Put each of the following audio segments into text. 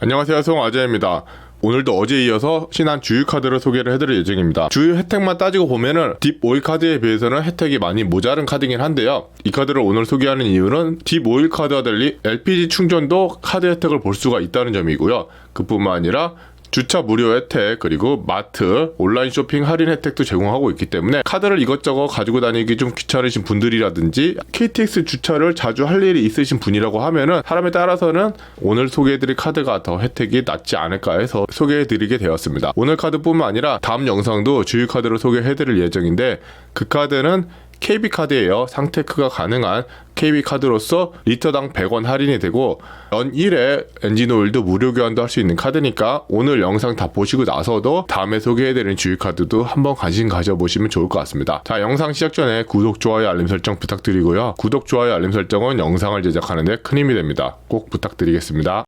안녕하세요, 송아재입니다. 오늘도 어제에 이어서 신한 주유 카드를 소개를 해드릴 예정입니다. 주유 혜택만 따지고 보면은 딥 오일 카드에 비해서는 혜택이 많이 모자른 카드긴 한데요. 이 카드를 오늘 소개하는 이유는 딥 오일 카드와 달리 LPG 충전도 카드 혜택을 볼 수가 있다는 점이고요. 그뿐만 아니라 주차 무료 혜택, 그리고 마트, 온라인 쇼핑 할인 혜택도 제공하고 있기 때문에 카드를 이것저것 가지고 다니기 좀 귀찮으신 분들이라든지 KTX 주차를 자주 할 일이 있으신 분이라고 하면은 사람에 따라서는 오늘 소개해드릴 카드가 더 혜택이 낫지 않을까 해서 소개해드리게 되었습니다. 오늘 카드뿐만 아니라 다음 영상도 주유 카드를 소개해드릴 예정인데, 그 카드는 KB카드예요. 상테크가 가능한 KB카드로서 리터당 100원 할인이 되고 연 1회 엔진오일도 무료 교환도 할 수 있는 카드니까 오늘 영상 다 보시고 나서도 다음에 소개해드리는 주유카드도 한번 관심 가져보시면 좋을 것 같습니다. 자, 영상 시작 전에 구독, 좋아요, 알림 설정 부탁드리고요. 구독, 좋아요, 알림 설정은 영상을 제작하는 데 큰 힘이 됩니다. 꼭 부탁드리겠습니다.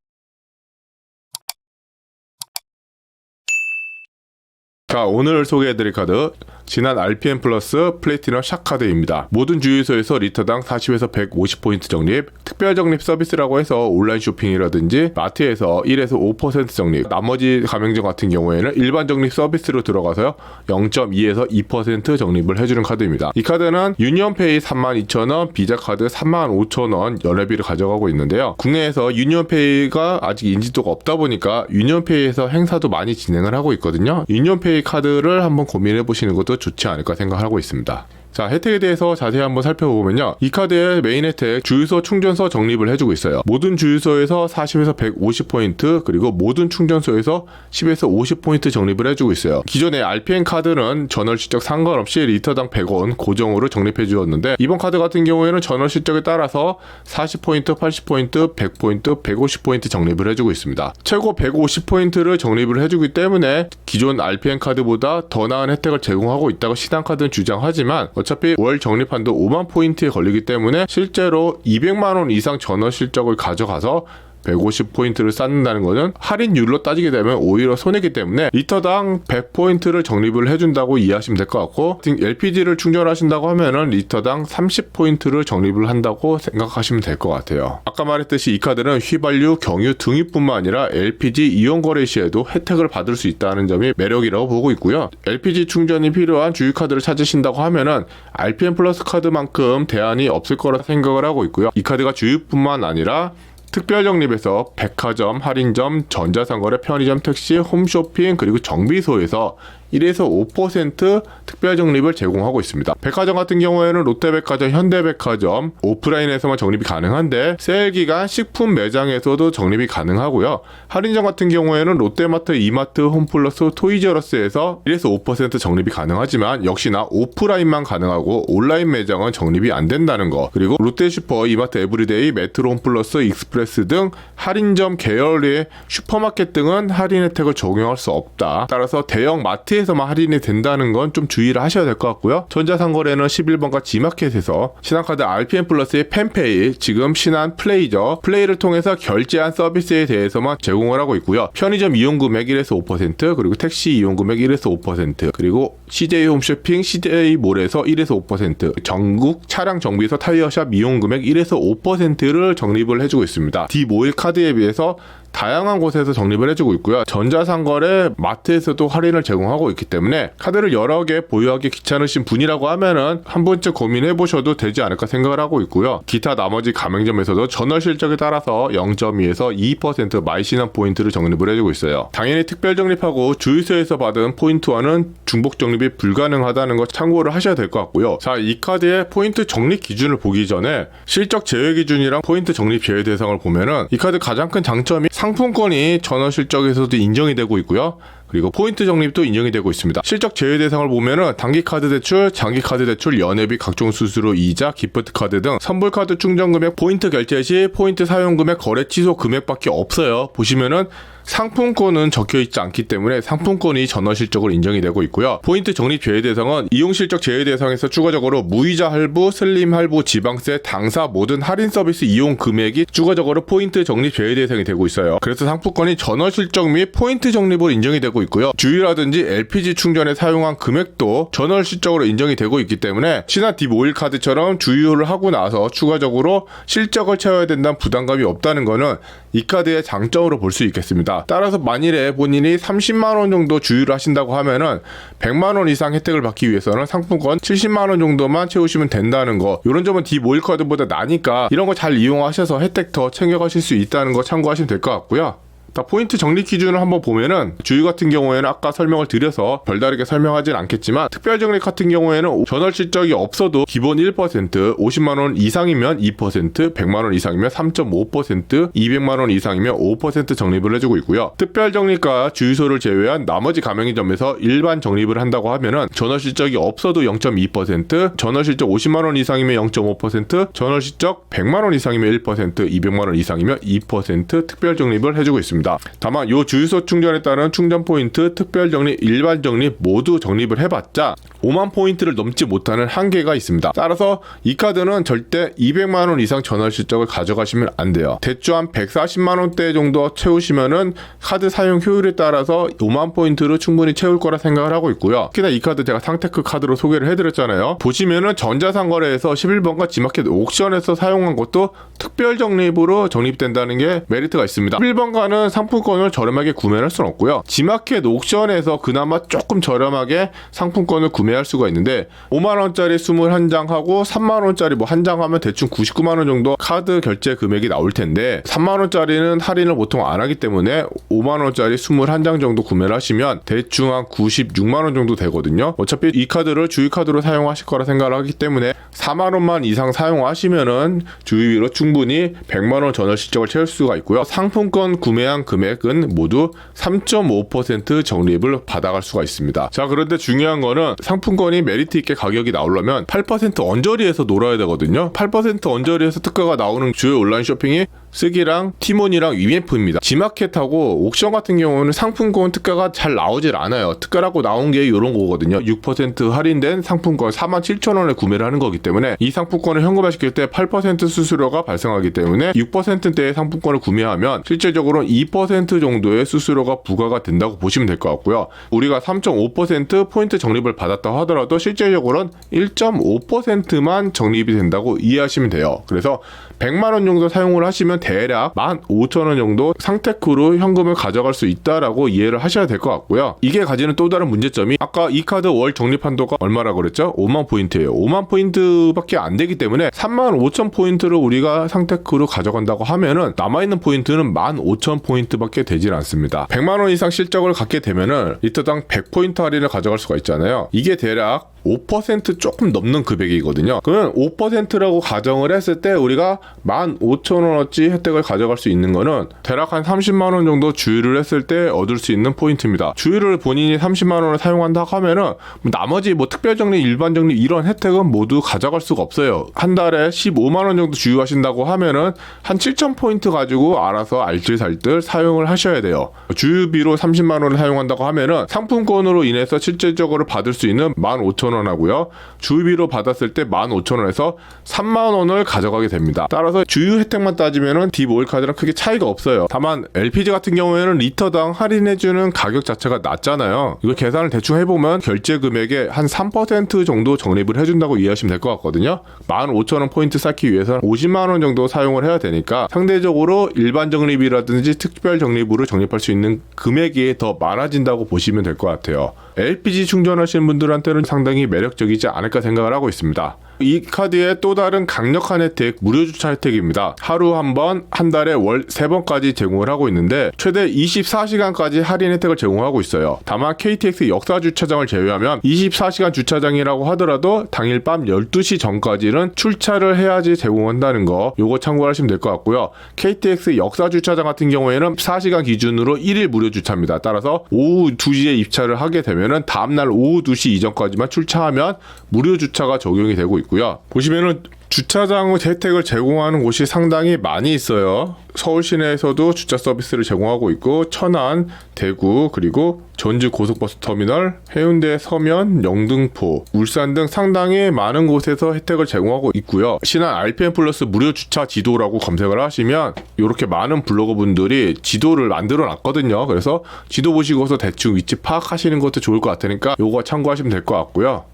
자, 오늘 소개해드릴 카드 지난 RPM 플러스 플래티넘 샷카드입니다. 모든 주유소에서 리터당 40에서 150포인트 적립, 특별 적립 서비스라고 해서 온라인 쇼핑이라든지 마트에서 1에서 5% 적립, 나머지 가맹점 같은 경우에는 일반 적립 서비스로 들어가서요 0.2에서 2% 적립을 해주는 카드입니다. 이 카드는 유니온페이 32,000원, 비자카드 35,000원 연회비를 가져가고 있는데요. 국내에서 유니온페이가 아직 인지도가 없다 보니까 유니온페이에서 행사도 많이 진행을 하고 있거든요. 유니온페이 카드를 한번 고민해 보시는 것도 좋지 않을까 생각하고 있습니다. 자, 혜택에 대해서 자세히 한번 살펴보면요. 이 카드의 메인 혜택, 주유소 충전소 적립을 해주고 있어요. 모든 주유소에서 40에서 150포인트, 그리고 모든 충전소에서 10에서 50포인트 적립을 해주고 있어요. 기존의 RPM 카드는 전월 실적 상관없이 리터당 100원 고정으로 적립해 주었는데, 이번 카드 같은 경우에는 전월 실적에 따라서 40포인트, 80포인트, 100포인트, 150포인트 적립을 해주고 있습니다. 최고 150포인트를 적립을 해주기 때문에 기존 RPM 카드보다 더 나은 혜택을 제공하고 있다고 신한카드는 주장하지만, 어차피 월 적립한도 5만 포인트에 걸리기 때문에 실제로 200만 원 이상 전월 실적을 가져가서 150포인트를 쌓는다는 것은 할인율로 따지게 되면 오히려 손해이기 때문에 리터당 100포인트를 적립을 해준다고 이해하시면 될 것 같고, LPG를 충전하신다고 하면은 리터당 30포인트를 적립을 한다고 생각하시면 될 것 같아요. 아까 말했듯이 이 카드는 휘발유, 경유 등유뿐만 아니라 LPG 이용 거래 시에도 혜택을 받을 수 있다는 점이 매력이라고 보고 있고요. LPG 충전이 필요한 주유 카드를 찾으신다고 하면은 RPM 플러스 카드만큼 대안이 없을 거라 생각을 하고 있고요. 이 카드가 주유뿐만 아니라 특별 적립에서 백화점, 할인점, 전자상거래, 편의점, 택시, 홈쇼핑, 그리고 정비소에서 1에서 5% 특별 적립을 제공하고 있습니다. 백화점 같은 경우에는 롯데백화점, 현대백화점, 오프라인에서만 적립이 가능한데 세일기간 식품 매장에서도 적립이 가능하고요. 할인점 같은 경우에는 롯데마트, 이마트, 홈플러스, 토이저러스에서 1에서 5% 적립이 가능하지만 역시나 오프라인만 가능하고 온라인 매장은 적립이 안 된다는 거, 그리고 롯데슈퍼, 이마트 에브리데이, 메트로, 홈플러스, 익스프레스 등 할인점 계열의 슈퍼마켓 등은 할인 혜택을 적용할 수 없다. 따라서 대형 마트에서만 할인이 된다는 건 좀 주의를 하셔야 될 것 같고요. 전자상거래는 11번가 G마켓에서 신한카드 RPM 플러스의 펜페이, 지금 신한 플레이죠. 플레이를 통해서 결제한 서비스에 대해서만 제공을 하고 있고요. 편의점 이용 금액 1에서 5%, 그리고 택시 이용 금액 1에서 5%, 그리고 CJ 홈쇼핑, CJ 몰에서 1에서 5%, 전국 차량 정비소 타이어샵 이용 금액 1에서 5%를 적립을 해주고 있습니다. D-모일 카드에 비해서 다양한 곳에서 적립을 해주고 있고요. 전자상거래 마트에서도 할인을 제공하고 있기 때문에 카드를 여러 개 보유하기 귀찮으신 분이라고 하면은 한 번쯤 고민해 보셔도 되지 않을까 생각을 하고 있고요. 기타 나머지 가맹점에서도 전월 실적에 따라서 0.2에서 2% 마이신한 포인트를 적립을 해주고 있어요. 당연히 특별 적립하고 주유소에서 받은 포인트와는 중복 적립이 불가능하다는 거 참고를 하셔야 될 것 같고요. 자, 이 카드의 포인트 적립 기준을 보기 전에 실적 제외 기준이랑 포인트 적립 제외 대상을 보면은 이 카드 가장 큰 장점이 상품권이 전월 실적에서도 인정이 되고 있고요. 그리고 포인트 적립도 인정이 되고 있습니다. 실적 제외 대상을 보면은 단기 카드 대출, 장기 카드 대출, 연회비, 각종 수수료, 이자, 기프트 카드 등 선불 카드 충전 금액, 포인트 결제 시 포인트 사용 금액, 거래 취소 금액밖에 없어요. 보시면은 상품권은 적혀있지 않기 때문에 상품권이 전월 실적으로 인정이 되고 있고요. 포인트 적립 제외 대상은 이용 실적 제외 대상에서 추가적으로 무이자 할부, 슬림 할부, 지방세, 당사 모든 할인 서비스 이용 금액이 추가적으로 포인트 적립 제외 대상이 되고 있어요. 그래서 상품권이 전월 실적 및 포인트 적립으로 인정이 되고 되고 있고요. 주유라든지 LPG 충전에 사용한 금액도 전월 실적으로 인정이 되고 있기 때문에 신한 딥오일 카드처럼 주유를 하고 나서 추가적으로 실적을 채워야 된다는 부담감이 없다는 거는 이 카드의 장점으로 볼 수 있겠습니다. 따라서 만일에 본인이 30만원 정도 주유를 하신다고 하면은 100만원 이상 혜택을 받기 위해서는 상품권 70만원 정도만 채우시면 된다는 거, 이런 점은 딥오일 카드보다 나니까 이런 거 잘 이용하셔서 혜택 더 챙겨가실 수 있다는 거 참고하시면 될 것 같고요. 포인트 적립 기준을 한번 보면은 주유 같은 경우에는 아까 설명을 드려서 별다르게 설명하진 않겠지만 특별 적립 같은 경우에는 전월 실적이 없어도 기본 1%, 50만원 이상이면 2%, 100만원 이상이면 3.5%, 200만원 이상이면 5% 적립을 해주고 있고요. 특별 적립과 주유소를 제외한 나머지 가맹점에서 일반 적립을 한다고 하면은 전월 실적이 없어도 0.2%, 전월 실적 50만원 이상이면 0.5%, 전월 실적 100만원 이상이면 1%, 200만원 이상이면 2% 특별 적립을 해주고 있습니다. 다만 요 주유소 충전에 따른 충전 포인트, 특별 적립, 일반 적립 모두 적립을 해봤자 5만 포인트를 넘지 못하는 한계가 있습니다. 따라서 이 카드는 절대 200만원 이상 전월 실적을 가져가시면 안 돼요. 대충 한 140만원대 정도 채우시면은 카드 사용 효율에 따라서 5만 포인트로 충분히 채울 거라 생각을 하고 있고요. 특히나 이 카드 제가 상테크 카드로 소개를 해드렸잖아요. 보시면은 전자상거래에서 11번가 G마켓 옥션에서 사용한 것도 특별 적립으로 적립된다는 게 메리트가 있습니다. 11번가는 상품권을 저렴하게 구매할 수는 없고요. G마켓 옥션에서 그나마 조금 저렴하게 상품권을 구매할 수가 있는데 5만원짜리 21장 하고 3만원짜리 뭐 한 장 하면 대충 99만원 정도 카드 결제 금액이 나올 텐데 3만원짜리는 할인을 보통 안 하기 때문에 5만원짜리 21장 정도 구매를 하시면 대충 한 96만원 정도 되거든요. 어차피 이 카드를 주유카드로 사용하실 거라 생각을 하기 때문에 4만원만 이상 사용하시면은 주유비로 충분히 100만원 전월 실적을 채울 수가 있고요. 상품권 구매한 금액은 모두 3.5% 적립을 받아갈 수가 있습니다. 자, 그런데 중요한 거는 상품권이 메리트 있게 가격이 나오려면 8% 언저리에서 놀아야 되거든요. 8% 언저리에서 특가가 나오는 주요 온라인 쇼핑이 스기랑 티몬이랑 위메프입니다. G마켓하고 옥션 같은 경우는 상품권 특가가 잘 나오질 않아요. 특가라고 나온 게 이런 거거든요. 6% 할인된 상품권 47,000원에 구매를 하는 거기 때문에 이 상품권을 현금화시킬 때 8% 수수료가 발생하기 때문에 6%대의 상품권을 구매하면 실제적으로 2% 정도의 수수료가 부과가 된다고 보시면 될 것 같고요. 우리가 3.5% 포인트 적립을 받았다 하더라도 실제적으로는 1.5%만 적립이 된다고 이해하시면 돼요. 그래서 100만원 정도 사용을 하시면 대략 15,000원 정도 상테크로 현금을 가져갈 수 있다라고 이해를 하셔야 될 것 같고요. 이게 가지는 또 다른 문제점이 아까 이 카드 월 적립 한도가 얼마라고 그랬죠? 5만 포인트예요. 5만 포인트밖에 안 되기 때문에 35,000포인트를 우리가 상테크로 가져간다고 하면은 남아있는 포인트는 15,000포인트밖에 되질 않습니다. 100만원 이상 실적을 갖게 되면은 리터당 100포인트 할인을 가져갈 수가 있잖아요. 이게 대략 5% 조금 넘는 금액이거든요. 그러면 5%라고 가정을 했을 때 우리가 15,000원어치 혜택을 가져갈 수 있는 거는 대략 한 30만원 정도 주유를 했을 때 얻을 수 있는 포인트입니다. 주유를 본인이 30만원을 사용한다 하면은 나머지 뭐 특별적립, 일반적립 이런 혜택은 모두 가져갈 수가 없어요. 한 달에 15만원 정도 주유하신다고 하면은 한 7,000포인트 가지고 알아서 알뜰살뜰 사용을 하셔야 돼요. 주유비로 30만원을 사용한다고 하면은 상품권으로 인해서 실질적으로 받을 수 있는 15,000원 하고요. 주유비로 받았을 때 15,000원에서 3만원을 가져가게 됩니다. 따라서 주유 혜택만 따지면은 딥오일 카드랑 크게 차이가 없어요. 다만 LPG 같은 경우에는 리터당 할인해주는 가격 자체가 낮잖아요. 이거 계산을 대충 해보면 결제 금액의 한 3% 정도 적립을 해준다고 이해하시면 될 것 같거든요. 15,000원 포인트 쌓기 위해서는 50만원 정도 사용을 해야 되니까 상대적으로 일반 적립이라든지 특별 적립으로 적립할 수 있는 금액이 더 많아진다고 보시면 될 것 같아요. LPG 충전하시는 분들한테는 상당히 매력적이지 않을까 생각을 하고 있습니다. 이 카드의 또 다른 강력한 혜택, 무료 주차 혜택입니다. 하루 한 번, 한 달에 월 3번까지 제공을 하고 있는데 최대 24시간까지 할인 혜택을 제공하고 있어요. 다만 KTX 역사 주차장을 제외하면 24시간 주차장이라고 하더라도 당일 밤 12시 전까지는 출차를 해야지 제공한다는 거, 요거 참고하시면 될 것 같고요. KTX 역사 주차장 같은 경우에는 4시간 기준으로 1일 무료 주차입니다. 따라서 오후 2시에 입차를 하게 되면은 다음날 오후 2시 이전까지만 출차하면 무료 주차가 적용이 되고 있고 있고요. 보시면은 주차장 혜택을 제공하는 곳이 상당히 많이 있어요. 서울 시내에서도 주차 서비스를 제공하고 있고, 천안, 대구, 그리고 전주 고속버스 터미널, 해운대, 서면, 영등포, 울산 등 상당히 많은 곳에서 혜택을 제공하고 있고요. 신한 RPM 플러스 무료 주차 지도라고 검색을 하시면 이렇게 많은 블로거 분들이 지도를 만들어 놨거든요. 그래서 지도 보시고서 대충 위치 파악하시는 것도 좋을 것 같으니까 요거 참고하시면 될 것 같고요.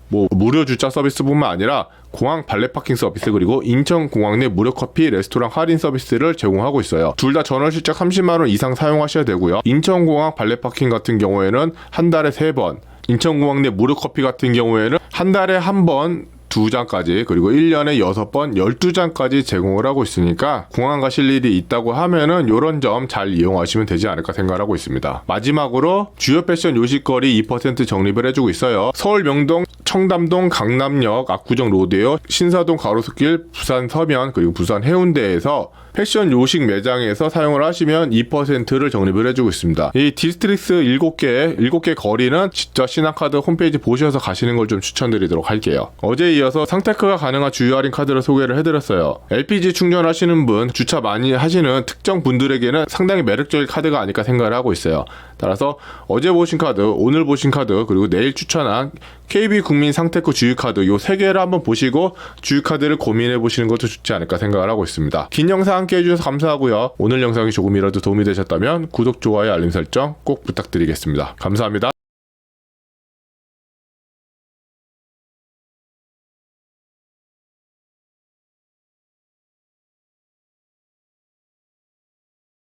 무료 주차 서비스뿐만 아니라 공항 발렛 파킹 서비스, 그리고 인천공항 내 무료 커피, 레스토랑 할인 서비스를 제공하고 있어요. 둘 다 전월 실적 30만 원 이상 사용하셔야 되고요. 인천공항 발렛 파킹 같은 경우에는 한 달에 3번, 인천공항 내 무료 커피 같은 경우에는 한 달에 한 번 2잔까지, 그리고 1년에 6번 12잔까지 제공을 하고 있으니까 공항 가실 일이 있다고 하면은 요런 점 잘 이용하시면 되지 않을까 생각하고 있습니다. 마지막으로 주요 패션 요식거리 2% 적립을 해주고 있어요. 서울 명동, 청담동, 강남역, 압구정 로데오, 신사동 가로수길, 부산 서면, 그리고 부산 해운대에서 패션 요식 매장에서 사용을 하시면 2%를 적립을 해주고 있습니다. 이 디스트릭스 7개 거리는 직접 신한카드 홈페이지 보셔서 가시는 걸 좀 추천드리도록 할게요. 어제에 이어서 상테크가 가능한 주요 할인 카드를 소개를 해드렸어요. LPG 충전하시는 분, 주차 많이 하시는 특정 분들에게는 상당히 매력적인 카드가 아닐까 생각을 하고 있어요. 따라서 어제 보신 카드, 오늘 보신 카드, 그리고 내일 추천한 KB국민 상테크 주유카드 요 3개를 한번 보시고 주유카드를 고민해 보시는 것도 좋지 않을까 생각을 하고 있습니다. 긴 영상 함께 해주셔서 감사하고요. 오늘 영상이 조금이라도 도움이 되셨다면 구독, 좋아요, 알림 설정 꼭 부탁드리겠습니다. 감사합니다.